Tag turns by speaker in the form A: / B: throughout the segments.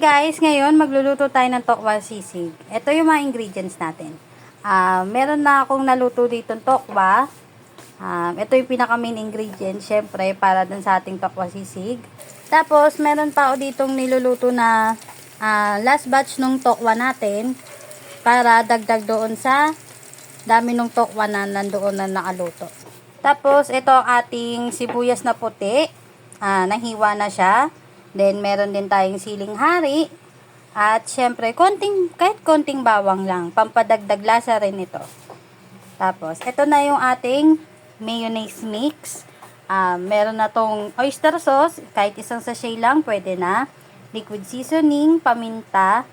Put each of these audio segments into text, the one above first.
A: Guys, ngayon magluluto tayo ng tokwa sisig. Ito yung mga ingredients natin. Meron na akong naluto dito ng tokwa. Ito yung pinaka main ingredient, syempre, para dun sa ating tokwa sisig. Tapos, meron pa ako ditong niluluto na last batch nung tokwa natin para dagdag doon sa dami nung tokwa na nandoon na nakaluto. Tapos, ito ang ating sibuyas na puti. Nahiwa na siya. Then, meron din tayong siling hari. At, syempre, kahit konting bawang lang. Pampadagdag lasa rin ito. Tapos, ito na yung ating mayonnaise mix. Meron na tong oyster sauce. Kahit isang sachet lang, pwede na. Liquid seasoning, paminta,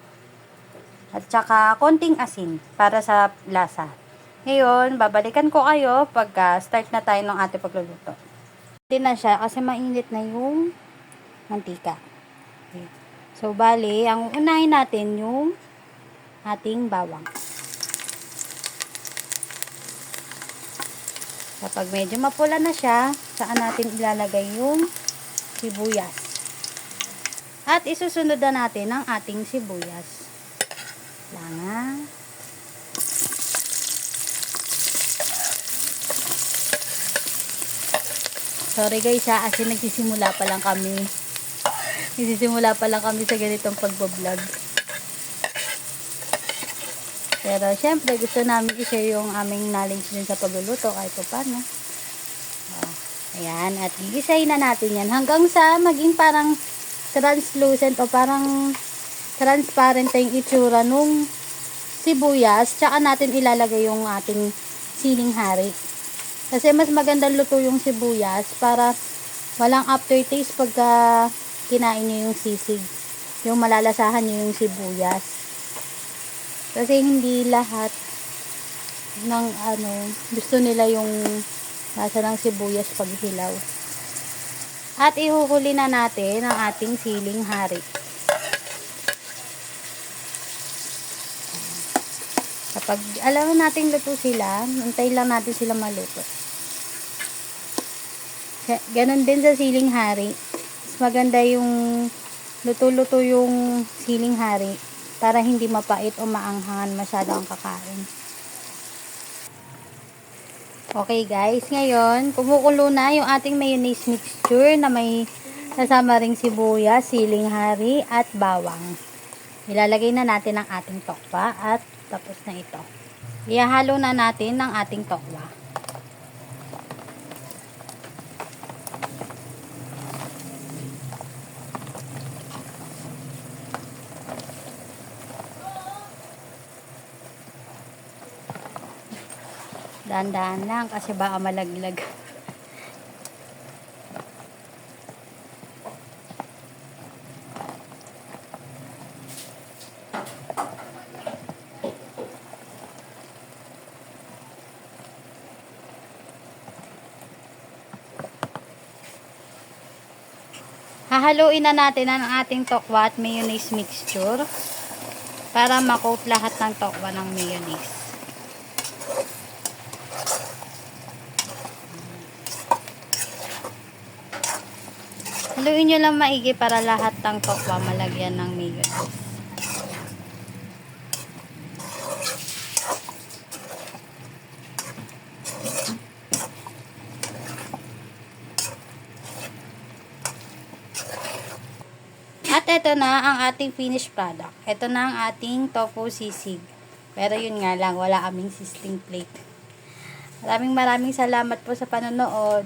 A: at saka konting asin para sa lasa. Ngayon, babalikan ko kayo pagka start na tayo ng ating pagluluto. Hindi na siya kasi mainit na yung mantika. Okay. So, bali, ang unahin natin yung ating bawang. Kapag medyo mapula na siya, saan natin ilalagay yung sibuyas. At isusunod na natin ang ating sibuyas. Langan. Sorry guys kasi nagsisimula pa lang kami. Nagsisimula pa lang kami sa ganitong pagbablog. Pero syempre gusto namin i-share yung aming knowledge din sa pagluluto kahit pa paano. Ayan, at gigisahin na natin yan hanggang sa maging parang translucent o parang transparent yung itsura nung sibuyas. Tsaka natin ilalagay yung ating siling hari. Kasi mas magandang luto yung sibuyas para walang aftertaste pagka kinain nyo yung sisig. Yung malalasahan nyo yung sibuyas. Kasi hindi lahat ng gusto nila yung lasa ng sibuyas pag hilaw. At ihuhuli na natin ang ating siling hari. Kapag alam natin luto sila, antayin lang natin sila maluto. Ganon din sa siling hari. Mas maganda yung luto-luto yung siling hari para hindi mapait o maanghangan masyado ang kakain. Okay guys, ngayon kumukulo na yung ating mayonnaise mixture na may kasama ring sibuyas, siling hari at bawang. Ilalagay na natin ang ating tokwa at tapos na ito. Ihahalo na natin ang ating tokwa. Dahan-dahan lang kasi baka malaglag. Hahaluin na natin ang ating tokwa at mayonnaise mixture para makoat lahat ng tokwa ng mayonnaise. Haluin nyo lang maigi para lahat ng tokwa malagyan ng mayonnaise. At ito na ang ating finished product. Ito na ang ating tofu sisig. Pero yun nga lang, wala kaming sizzling plate. Maraming salamat po sa panonood.